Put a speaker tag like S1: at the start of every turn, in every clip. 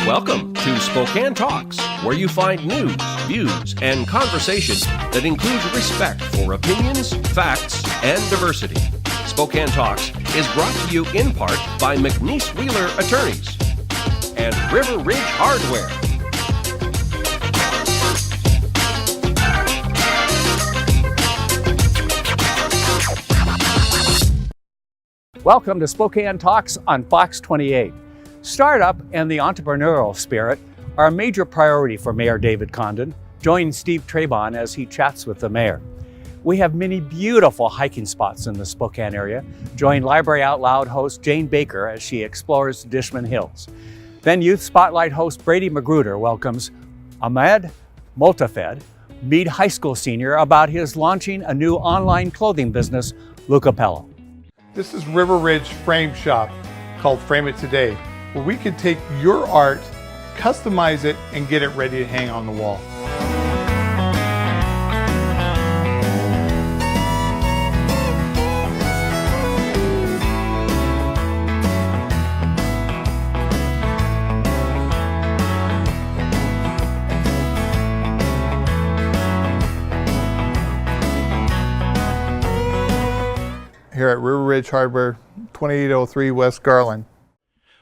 S1: Welcome to Spokane Talks, where you find news, views, and conversation that includes respect for opinions, facts, and diversity. Spokane Talks is brought to you in part by McNeese Wheeler Attorneys and River Ridge Hardware.
S2: Welcome to Spokane Talks on Fox 28. Startup and the entrepreneurial spirit are a major priority for Mayor David Condon. Join Steve Trabun as he chats with the mayor. We have many beautiful hiking spots in the Spokane area. Join Library Out Loud host Jane Baker as she explores Dishman Hills. Then Youth Spotlight host Brady Magruder welcomes Ahmad Moltafet, Mead High School senior, about his launching a new online clothing business, Lucapello.
S3: This is River Ridge Frame Shop, called Frame It Today, where we can take your art, customize it, and get it ready to hang on the wall. Here at River Ridge Hardware, 2803 West Garland.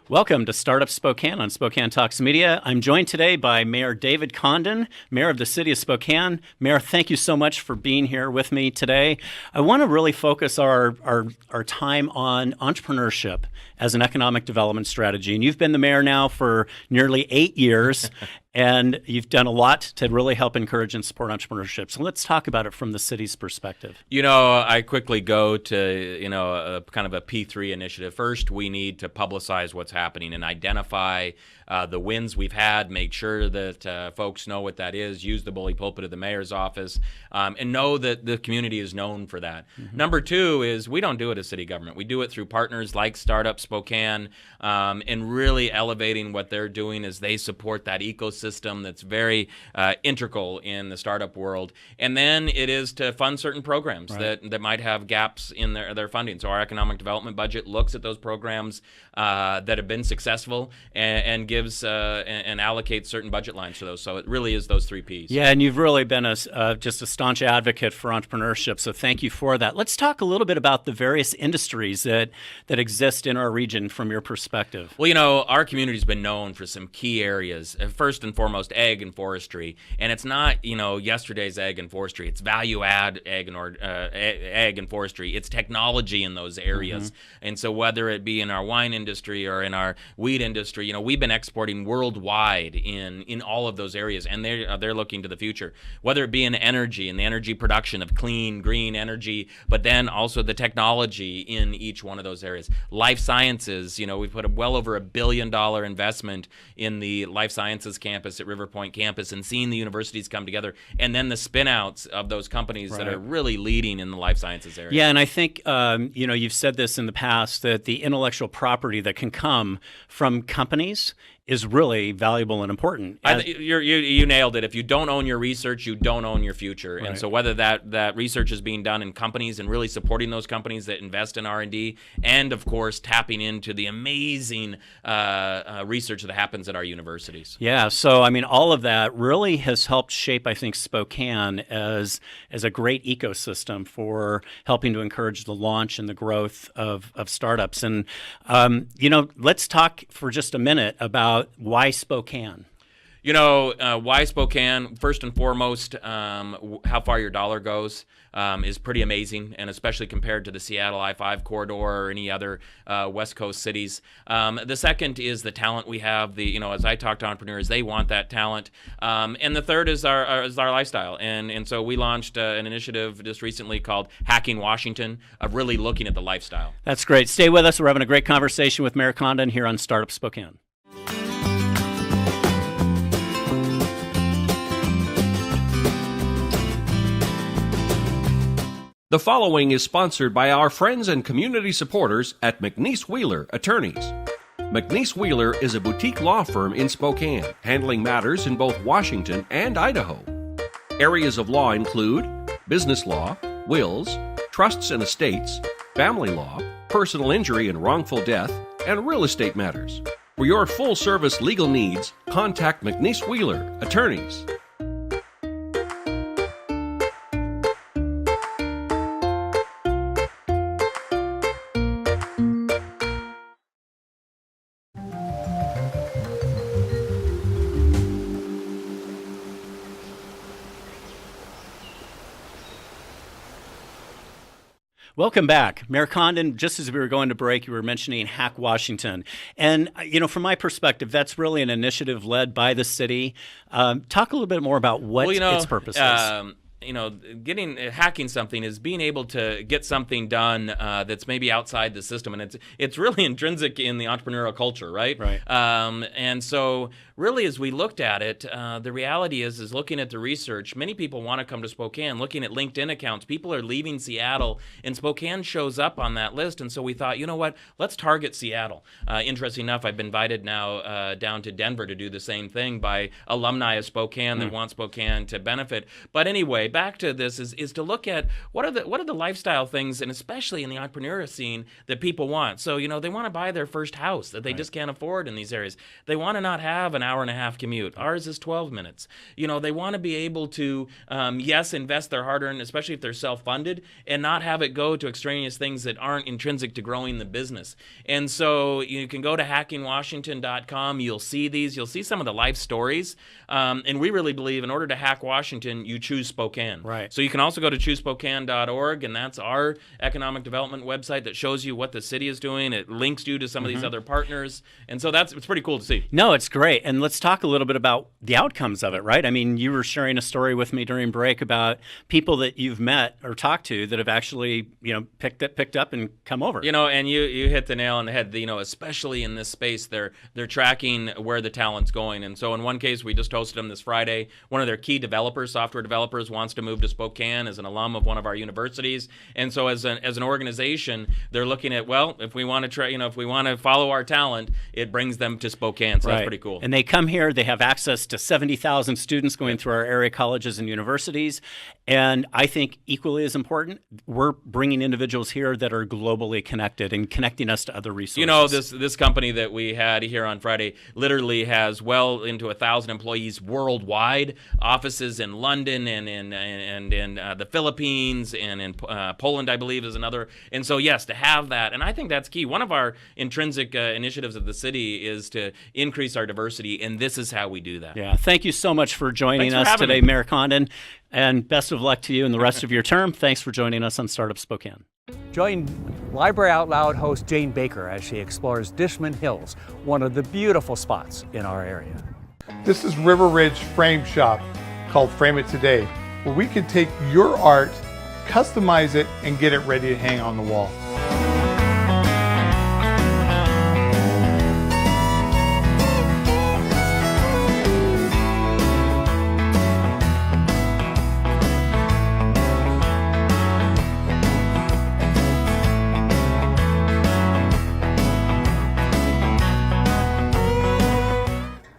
S4: Welcome to Startup Spokane on Spokane Talks Media. I'm joined today by Mayor David Condon, Mayor of the City of Spokane. Mayor, thank you so much for being here with me today. I want to really focus our time on entrepreneurship as an economic development strategy. And you've been the mayor now for nearly 8 years, and you've done a lot to really help encourage and support entrepreneurship. So let's talk about it from the city's perspective.
S5: You know, I quickly go to, a kind of a P3 initiative. First, we need to publicize what's happening and identify the wins we've had, make sure that folks know what that is, use the bully pulpit of the mayor's office, and know that the community is known for that. Mm-hmm. Number two is we don't do it as city government. We do it through partners like Startup Spokane, and really elevating what they're doing as they support that ecosystem that's very integral in the startup world. And then it is to fund certain programs that might have gaps in their funding. So our economic development budget looks at those programs that have been successful and gives and allocates certain budget lines to those. So it really is those three Ps.
S4: Yeah, and you've really been just a staunch advocate for entrepreneurship. So thank you for that. Let's talk a little bit about the various industries that exist in our region from your perspective.
S5: Well, our community's been known for some key areas. First and foremost, ag and forestry. And it's not, yesterday's ag and forestry. It's value add ag and forestry. It's technology in those areas. Mm-hmm. And so whether it be in our wine industry or in our wheat industry, we've been exporting worldwide in all of those areas, and they're looking to the future. Whether it be in energy and the energy production of clean, green energy, but then also the technology in each one of those areas. Life sciences, we've put well over $1 billion investment in the life sciences campus at River Point campus, and seeing the universities come together, and then the spin-outs of those companies that are really leading in the life sciences area.
S4: Yeah, and I think, you've said this in the past, that the intellectual property that can come from companies is really valuable and important.
S5: You nailed it. If you don't own your research, you don't own your future. Right. And so whether that research is being done in companies and really supporting those companies that invest in R&D, and of course tapping into the amazing research that happens at our universities.
S4: Yeah, so all of that really has helped shape, I think, Spokane as a great ecosystem for helping to encourage the launch and the growth of startups. And let's talk for just a minute about why Spokane.
S5: Why Spokane? First and foremost, how far your dollar goes is pretty amazing, and especially compared to the Seattle I-5 corridor or any other West Coast cities. The second is the talent we have. As I talk to entrepreneurs, they want that talent. And the third is our lifestyle. And so we launched an initiative just recently called Hacking Washington, of really looking at the lifestyle.
S4: That's great. Stay with us. We're having a great conversation with Mayor Condon here on Startup Spokane.
S1: The following is sponsored by our friends and community supporters at McNeese Wheeler Attorneys. McNeese Wheeler is a boutique law firm in Spokane, handling matters in both Washington and Idaho. Areas of law include business law, wills, trusts and estates, family law, personal injury and wrongful death, and real estate matters. For your full-service legal needs, contact McNeese Wheeler, Attorneys.
S4: Welcome back. Mayor Condon, just as we were going to break, you were mentioning Hack Washington. And, from my perspective, that's really an initiative led by the city. Talk a little bit more about what its purpose is.
S5: Hacking something is being able to get something done that's maybe outside the system, and it's really intrinsic in the entrepreneurial culture, right?
S4: Right.
S5: And so, really, as we looked at it, the reality is looking at the research. Many people want to come to Spokane. Looking at LinkedIn accounts, people are leaving Seattle, and Spokane shows up on that list. And so we thought, you know what? Let's target Seattle. Interesting enough, I've been invited now down to Denver to do the same thing by alumni of Spokane that want Spokane to benefit. But anyway, back to this is to look at what are the lifestyle things, and especially in the entrepreneurial scene, that people want. So they want to buy their first house that they just can't afford in these areas. They want to not have an hour and a half commute. Ours is 12 minutes. They want to be able to invest their hard-earned, especially if they're self-funded, and not have it go to extraneous things that aren't intrinsic to growing the business. And so you can go to hackingwashington.com. You'll see these. You'll see some of the life stories. And we really believe in order to hack Washington, you choose Spokane.
S4: Right.
S5: So you can also go to choosespokane.org, and that's our economic development website that shows you what the city is doing. It links you to some of these other partners. And so it's pretty cool to see.
S4: No, it's great. And let's talk a little bit about the outcomes of it, right? I mean, you were sharing a story with me during break about people that you've met or talked to that have actually, picked up and come over.
S5: And you hit the nail on the head. Especially in this space, they're tracking where the talent's going. And so in one case, we just hosted them this Friday. One of their key developers, software developers, wants to move to Spokane as an alum of one of our universities. And so as an organization, they're looking at, well, if we want to if we want to follow our talent, it brings them to Spokane. So that's pretty cool.
S4: And they come here, they have access to 70,000 students going through our area colleges and universities. And I think equally as important, we're bringing individuals here that are globally connected and connecting us to other resources.
S5: This company that we had here on Friday literally has well into 1,000 employees worldwide, offices in London and in the Philippines and in Poland, I believe, is another. And so, yes, to have that, and I think that's key. One of our intrinsic initiatives of the city is to increase our diversity, and this is how we do that.
S4: Yeah, thank you so much for joining
S5: Thanks for
S4: us today,
S5: me.
S4: Mayor Condon, and best of luck to you in the rest of your term. Thanks for joining us on Startup Spokane.
S2: Join Library Out Loud host Jane Baker as she explores Dishman Hills, one of the beautiful spots in our area.
S3: This is River Ridge Frame Shop, called Frame It Today, where we can take your art, customize it, and get it ready to hang on the wall.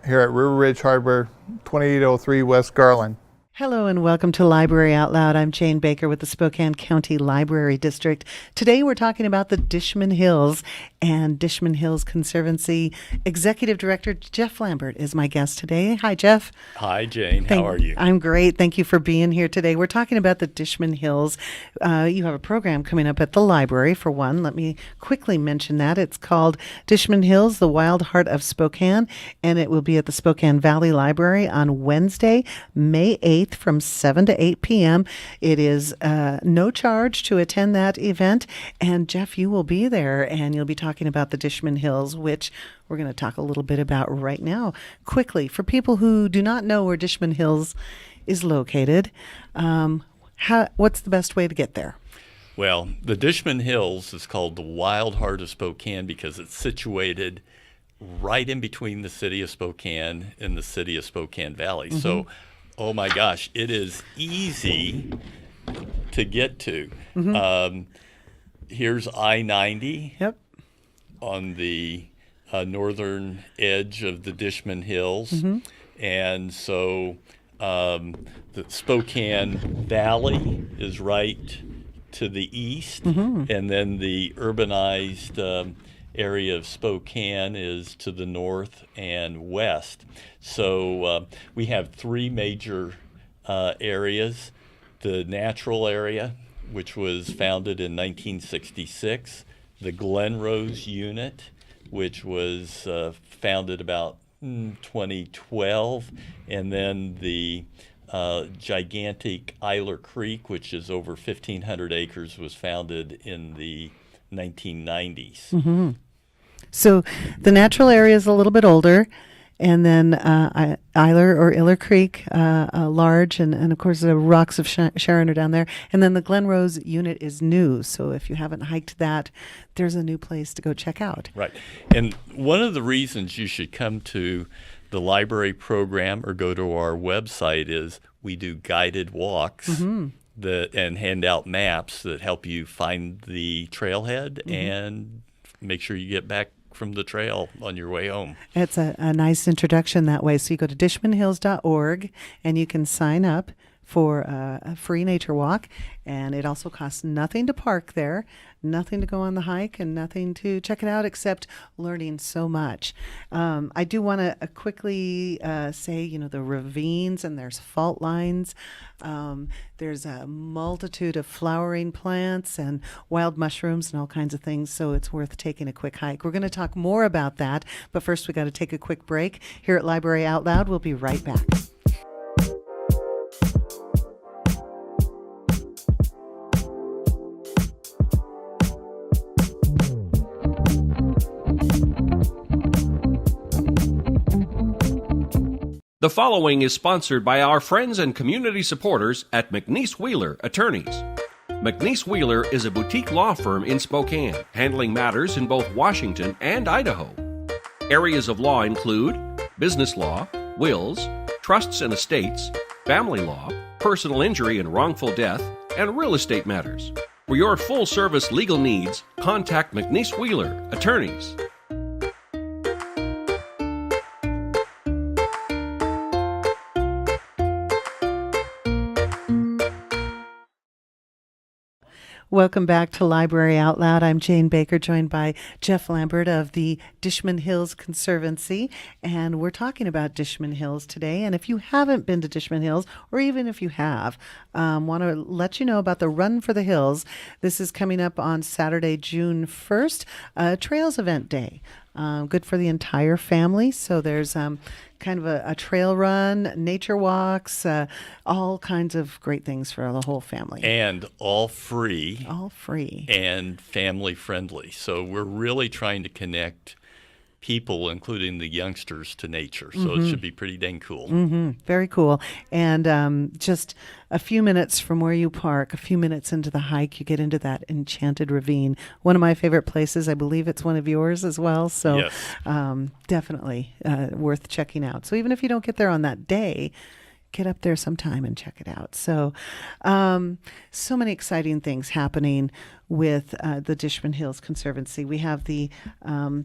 S3: Here at River Ridge Hardware, 2803 West Garland.
S6: Hello and welcome to Library Out Loud. I'm Jane Baker with the Spokane County Library District. Today we're talking about the Dishman Hills, and Dishman Hills Conservancy Executive Director Jeff Lambert is my guest today. Hi, Jeff.
S7: Hi, Jane. How are you?
S6: I'm great. Thank you for being here today. We're talking about the Dishman Hills. You have a program coming up at the library, for one. Let me quickly mention that. It's called Dishman Hills, the Wild Heart of Spokane, and it will be at the Spokane Valley Library on Wednesday, May 8th from 7 to 8 p.m. It is no charge to attend that event. And Jeff, you will be there, and you'll be talking about the Dishman Hills, which we're going to talk a little bit about right now. Quickly, for people who do not know where Dishman Hills is located, what's the best way to get there?
S7: Well, the Dishman Hills is called the Wild Heart of Spokane because it's situated right in between the city of Spokane and the city of Spokane Valley. Mm-hmm. So, oh my gosh, it is easy to get to. Mm-hmm. Here's I-90
S6: Yep.
S7: on the northern edge of the Dishman Hills.
S6: Mm-hmm.
S7: And so the Spokane Valley is right to the east, mm-hmm. and then the urbanized area of Spokane is to the north and west. So we have three major areas. The natural area, which was founded in 1966, the Glen Rose unit, which was founded about 2012, and then the gigantic Eiler Creek, which is over 1,500 acres, was founded in the 1990s.
S6: Mm-hmm. So the natural area is a little bit older, and then Eiler or Iller Creek, large, and of course the rocks of Sharon are down there. And then the Glen Rose unit is new, so if you haven't hiked that, there's a new place to go check out.
S7: Right. And one of the reasons you should come to the library program or go to our website is we do guided walks and hand out maps that help you find the trailhead and make sure you get back from the trail on your way home.
S6: It's a nice introduction that way. So you go to dishmanhills.org and you can sign up for a free nature walk, and it also costs nothing to park there, nothing to go on the hike, and nothing to check it out except learning so much. I do want to quickly say, the ravines, and there's fault lines. There's a multitude of flowering plants and wild mushrooms and all kinds of things, so it's worth taking a quick hike. We're going to talk more about that, but first we got to take a quick break. Here at Library Out Loud, we'll be right back.
S1: The following is sponsored by our friends and community supporters at McNeese Wheeler Attorneys. McNeese Wheeler is a boutique law firm in Spokane, handling matters in both Washington and Idaho. Areas of law include business law, wills, trusts and estates, family law, personal injury and wrongful death, and real estate matters. For your full-service legal needs, contact McNeese Wheeler Attorneys.
S6: Welcome back to Library Out Loud. I'm Jane Baker, joined by Jeff Lambert of the Dishman Hills Conservancy, and we're talking about Dishman Hills today. And if you haven't been to Dishman Hills, or even if you have, want to let you know about the Run for the Hills. This is coming up on Saturday, June 1st, Trails Event Day. Good for the entire family. So there's kind of a trail run, nature walks, all kinds of great things for the whole family.
S7: And all free.
S6: All free.
S7: And family friendly. So we're really trying to connect people, including the youngsters, to nature. So it should be pretty dang cool.
S6: Very cool. And just a few minutes from where you park, a few minutes into the hike, you get into that enchanted ravine. One of my favorite places. I believe it's one of yours as well. So
S7: yes.
S6: Definitely worth checking out. So even if you don't get there on that day, get up there sometime and check it out. So, so many exciting things happening with the Dishman Hills Conservancy. We have the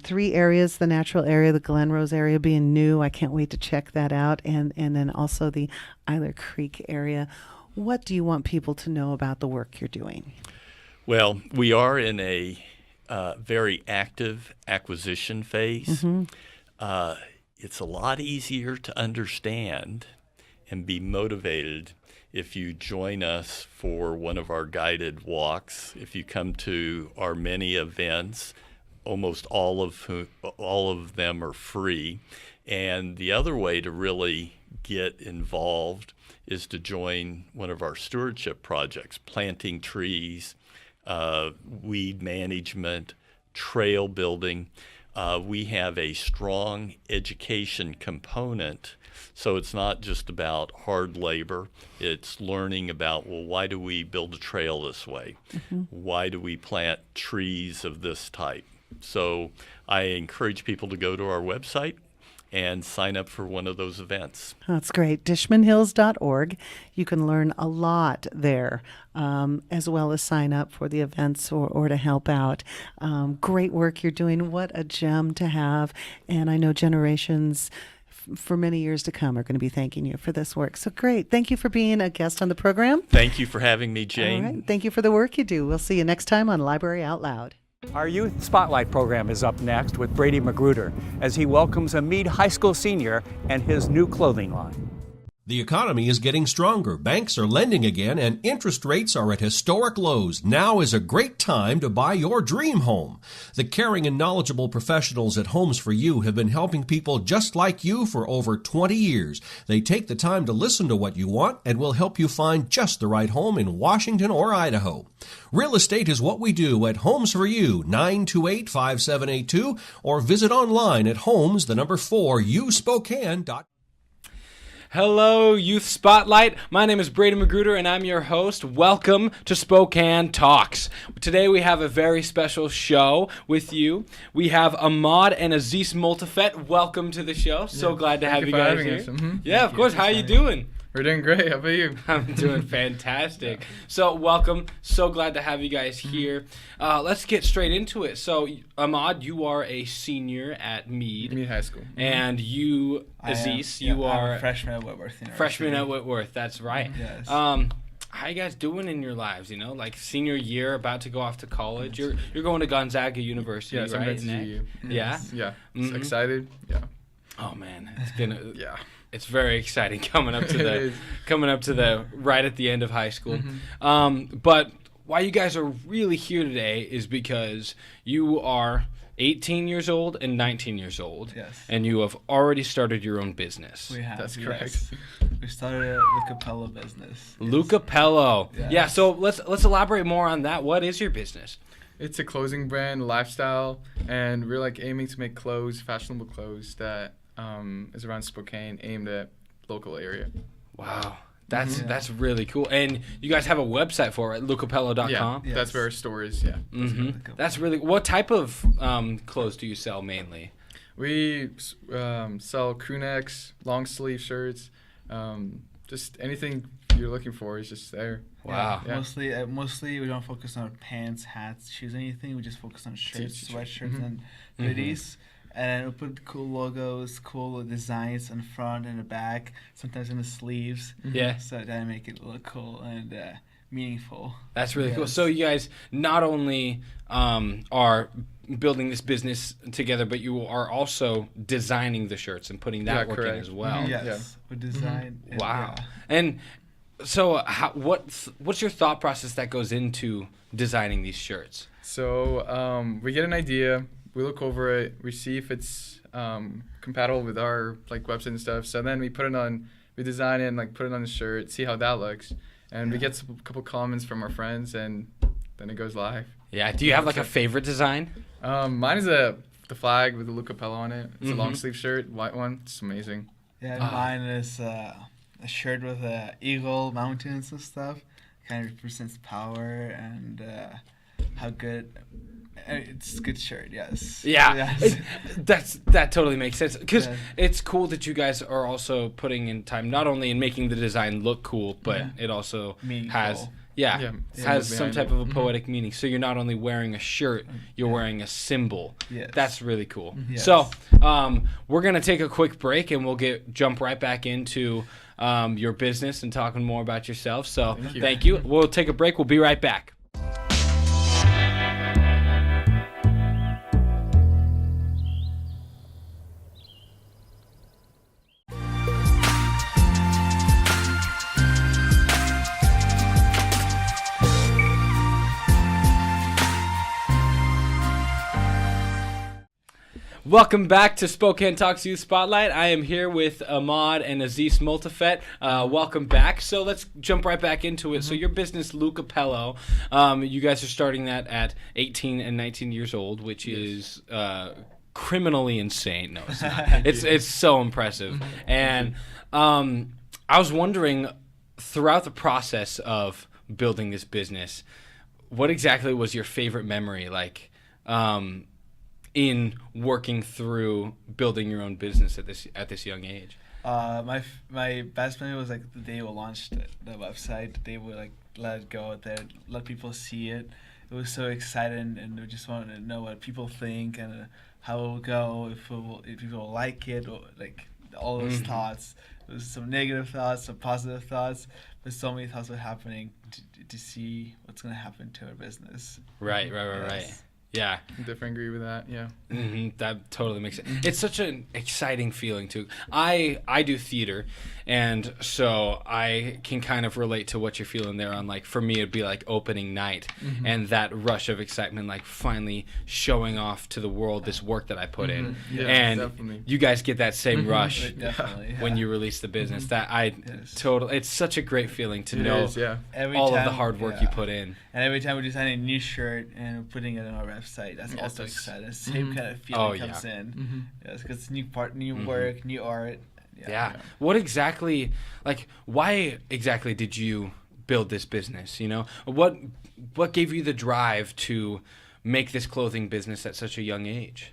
S6: three areas, the natural area, the Glen Rose area being new. I can't wait to check that out. And then also the Eiler Creek area. What do you want people to know about the work you're doing?
S7: Well, we are in a very active acquisition phase. It's a lot easier to understand and be motivated if you join us for one of our guided walks. If you come to our many events, almost all of them are free. And the other way to really get involved is to join one of our stewardship projects, planting trees, weed management, trail building. We have a strong education component. So it's not just about hard labor. It's learning about, well, why do we build a trail this way? Why do we plant trees of this type? So I encourage people to go to our website and sign up for one of those events.
S6: That's great. Dishmanhills.org. You can learn a lot there, as well as sign up for the events or to help out. Great work you're doing. What a gem to have. And I know generations for many years to come are going to be thanking you for this work. So great. Thank you for being a guest on the program.
S7: Thank you for having me, Jane.
S6: All right. Thank you for the work you do. We'll see you next time on Library Out Loud.
S2: Our Youth Spotlight program is up next with Brady Magruder as he welcomes a Mead High School senior and his new clothing line.
S1: The economy is getting stronger. Banks are lending again, and interest rates are at historic lows. Now is a great time to buy your dream home. The caring and knowledgeable professionals at Homes for You have been helping people just like you for over 20 years. They take the time to listen to what you want and will help you find just the right home in Washington or Idaho. Real estate is what we do at Homes for You, 928-5782, or visit online at homes4uspokane.com.
S8: Hello, Youth Spotlight. My name is Brady Magruder, and I'm your host. Welcome to Spokane Talks. Today we have a very special show with you. We have Ahmad and Aziz Moltafet. Welcome to the show. So glad to have you guys here. Yeah, of course. How are you doing?
S9: We're doing great. How about you?
S8: I'm doing fantastic. So welcome. So glad to have you guys here. Let's get straight into it. So Ahmad, you are a senior at Mead
S9: High School.
S8: And you, Aziz, you are
S10: I'm a freshman at Whitworth University.
S8: Freshman at Whitworth. That's right.
S10: Yes.
S8: How you guys doing in your lives? You know, like senior year, about to go off to college. You're going to Gonzaga University,
S9: yes,
S8: right?
S9: I'm going to GU.
S8: Yeah.
S9: Yeah.
S8: Mhm.
S9: Excited. Yeah.
S8: Oh man, it's gonna.
S9: Yeah.
S8: It's very exciting coming up to the right at the end of high school. But why you guys are really here today is because you are 18 years old and 19 years old.
S10: Yes.
S8: And you have already started your own business.
S10: We have.
S9: That's
S10: yes.
S9: correct.
S10: We started a Lucapello business. Yes.
S8: Lucapello.
S10: Yes.
S8: Yeah. So let's elaborate more on that. What is your business?
S9: It's a clothing brand, lifestyle, and we're like aiming to make clothes, fashionable clothes that is around Spokane, aimed at local area.
S8: Wow. That's really cool. And you guys have a website for it, lucapello.com?
S9: Yeah,
S10: Yes.
S9: that's where our store is, yeah.
S8: Mm-hmm. That's really. What type of clothes do you sell mainly?
S9: We sell crew necks, long sleeve shirts, just anything you're looking for is just there.
S8: Wow.
S10: Yeah. Mostly we don't focus on pants, hats, shoes, anything. We just focus on shirts, sweatshirts, and hoodies. And we put cool logos, cool designs in front and the back, sometimes in the sleeves.
S8: Yeah.
S10: So that make it look cool and meaningful.
S8: That's really cool.
S10: Yes.
S8: So you guys not only are building this business together, but you are also designing the shirts and putting that work in as well.
S10: Yes.
S9: Yeah.
S10: We design. and,
S8: Wow. And so what's your thought process that goes into designing these shirts?
S9: So we get an idea, we look over it, we see if it's compatible with our like website and stuff. So then we design it and like put it on the shirt, see how that looks, and we get a couple comments from our friends, and then it goes live.
S8: Yeah. Do you have like a favorite design?
S9: Mine is the flag with the Lucapello on it. It's a long sleeve shirt, white one. It's amazing.
S10: Yeah, and mine is a shirt with eagle, mountains and stuff. Kind of represents power and how good. It's a good shirt, yes.
S8: Yeah,
S10: Yes.
S8: that totally makes sense because
S10: Yeah.
S8: it's cool that you guys are also putting in time not only in making the design look cool, but it also
S10: Meaningful.
S8: has
S9: Yeah,
S8: has
S9: symbols
S8: some
S9: behind
S8: type
S9: it.
S8: of a poetic meaning. So you're not only wearing a shirt, you're wearing a symbol.
S10: Yes.
S8: That's really cool.
S10: Yes.
S8: So we're gonna take a quick break and we'll jump right back into your business and talking more about yourself. So thank you. We'll take a break. We'll be right back. Welcome back to Spokane Talks Youth Spotlight. I am here with Ahmad and Aziz Moltafet. Welcome back. So let's jump right back into it. So your business, Lucapello, you guys are starting that at 18 and 19 years old, which is criminally insane. No, it's not. It's so impressive. And I was wondering, throughout the process of building this business, what exactly was your favorite memory? Like, in working through building your own business at this young age?
S10: My best memory was like the day we launched the website. The day we like let it go out there, let people see it. It was so exciting, and we just wanted to know what people think and how it will go, if people will like it, or like all those thoughts. There was some negative thoughts, some positive thoughts, but so many thoughts were happening to see what's going to happen to our business.
S8: Right.
S10: Yes.
S8: Yeah.
S9: Definitely agree with that. Yeah.
S8: That totally makes sense. It's such an exciting feeling too. I do theater, and so I can kind of relate to what you're feeling there. On like, for me, it'd be like opening night and that rush of excitement, like finally showing off to the world this work that I put in.
S9: Yeah,
S8: and
S9: definitely.
S8: you guys get that same rush
S10: Definitely.
S8: when you release the business. That it's such a great feeling to
S9: It
S8: know
S9: is, yeah.
S10: Every
S8: all of
S10: time-
S8: the hard work you put in.
S10: And every time we design a new shirt and putting it on our website, that's also exciting. Same kind of feeling comes in. Yes, because new work, new art.
S8: Yeah. What exactly, like, why exactly did you build this business? You know, what gave you the drive to make this clothing business at such a young age?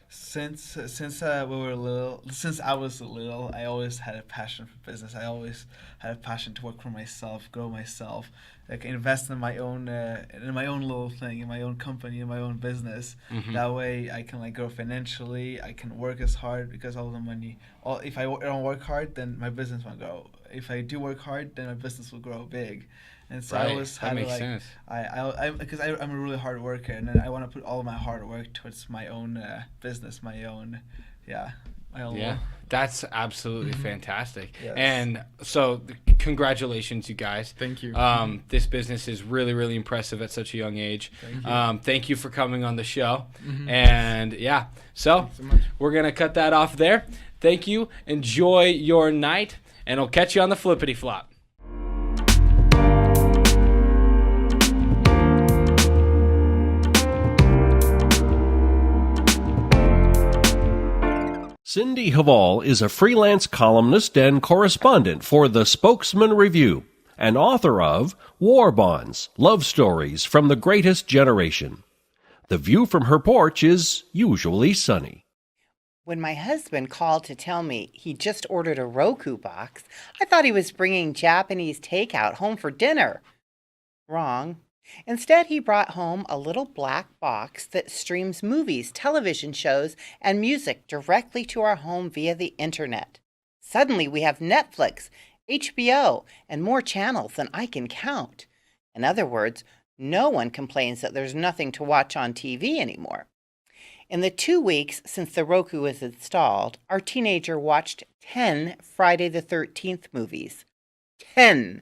S10: Since we were little, since I was little, I always had a passion for business. I always had a passion to work for myself, grow myself, like invest in my own little thing, in my own company, in my own business. That way, I can like grow financially. I can work as hard because all the money. If I don't work hard, then my business won't grow. If I do work hard, then my business will grow big. And so I always had to like,
S8: sense.
S10: because I'm a really hard worker, and then I want to put all of my hard work towards my own business, my own
S8: Yeah, that's absolutely fantastic.
S10: Yes.
S8: And so, congratulations, you guys.
S9: Thank you.
S8: This business is really, really impressive at such a young age. Thank you for coming on the show. And yeah, so we're going to cut that off there. Thank you. Enjoy your night, and I'll catch you on the flippity flop.
S1: Cindy Haval is a freelance columnist and correspondent for the Spokesman Review and author of War Bonds, Love Stories from the Greatest Generation. The view from her porch is usually sunny.
S11: When my husband called to tell me he just ordered a Roku box, I thought he was bringing Japanese takeout home for dinner. Wrong. Instead, he brought home a little black box that streams movies, television shows, and music directly to our home via the internet. Suddenly, we have Netflix, HBO, and more channels than I can count. In other words, no one complains that there's nothing to watch on TV anymore. In the 2 weeks since the Roku was installed, our teenager watched 10 Friday the 13th movies. 10!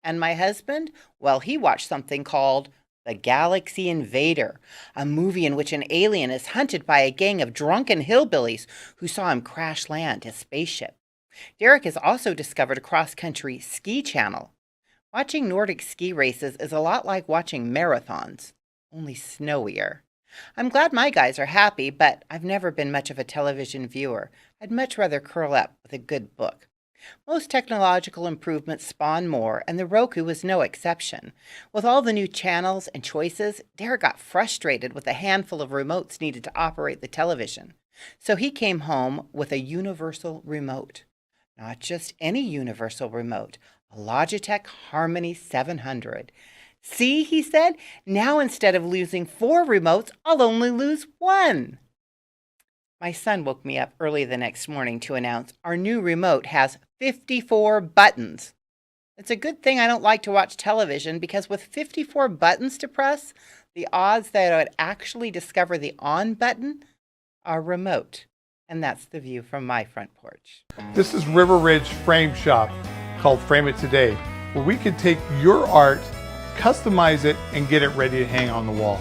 S11: And my husband? Well, he watched something called The Galaxy Invader, a movie in which an alien is hunted by a gang of drunken hillbillies who saw him crash land his spaceship. Derek has also discovered a cross-country ski channel. Watching Nordic ski races is a lot like watching marathons, only snowier. I'm glad my guys are happy, but I've never been much of a television viewer. I'd much rather curl up with a good book. Most technological improvements spawn more, and the Roku is no exception. With all the new channels and choices, Derek got frustrated with the handful of remotes needed to operate the television. So he came home with a universal remote. Not just any universal remote, a Logitech Harmony 700. See, he said, now instead of losing 4 remotes, I'll only lose 1. My son woke me up early the next morning to announce our new remote has 54 buttons. It's a good thing I don't like to watch television because with 54 buttons to press, the odds that I would actually discover the on button are remote. And that's the view from my front porch.
S3: This is River Ridge Frame Shop, called Frame It Today, where we can take your art, customize it, and get it ready to hang on the wall.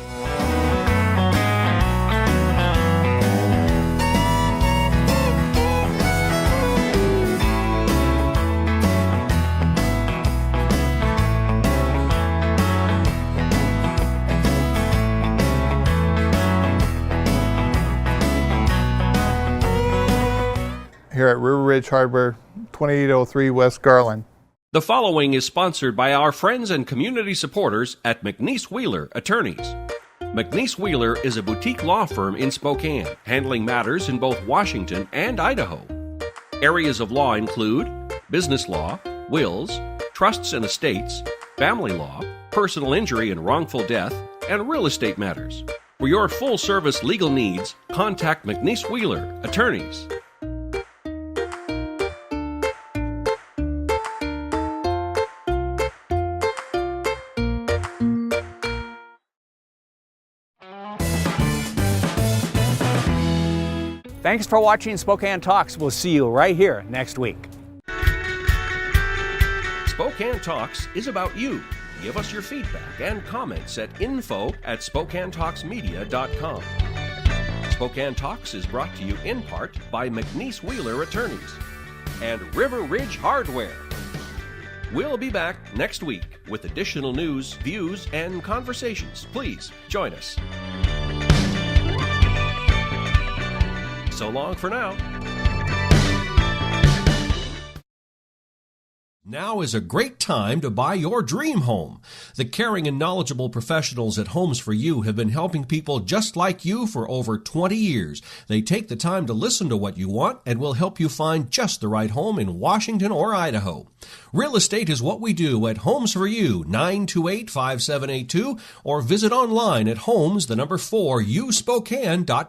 S3: Here at River Ridge Hardware, 2803 West Garland.
S1: The following is sponsored by our friends and community supporters at McNeese Wheeler Attorneys. McNeese Wheeler is a boutique law firm in Spokane, handling matters in both Washington and Idaho. Areas of law include business law, wills, trusts and estates, family law, personal injury and wrongful death, and real estate matters. For your full-service legal needs, contact McNeese Wheeler Attorneys.
S2: Thanks for watching Spokane Talks. We'll see you right here next week.
S1: Spokane Talks is about you. Give us your feedback and comments at info@SpokaneTalksMedia.com. Spokane Talks is brought to you in part by McNeese Wheeler Attorneys and River Ridge Hardware. We'll be back next week with additional news, views, and conversations. Please join us. So long for now. Now is a great time to buy your dream home. The caring and knowledgeable professionals at Homes for You have been helping people just like you for over 20 years. They take the time to listen to what you want and will help you find just the right home in Washington or Idaho. Real estate is what we do at Homes for You, 928-5782, or visit online at homes4uspokane.com.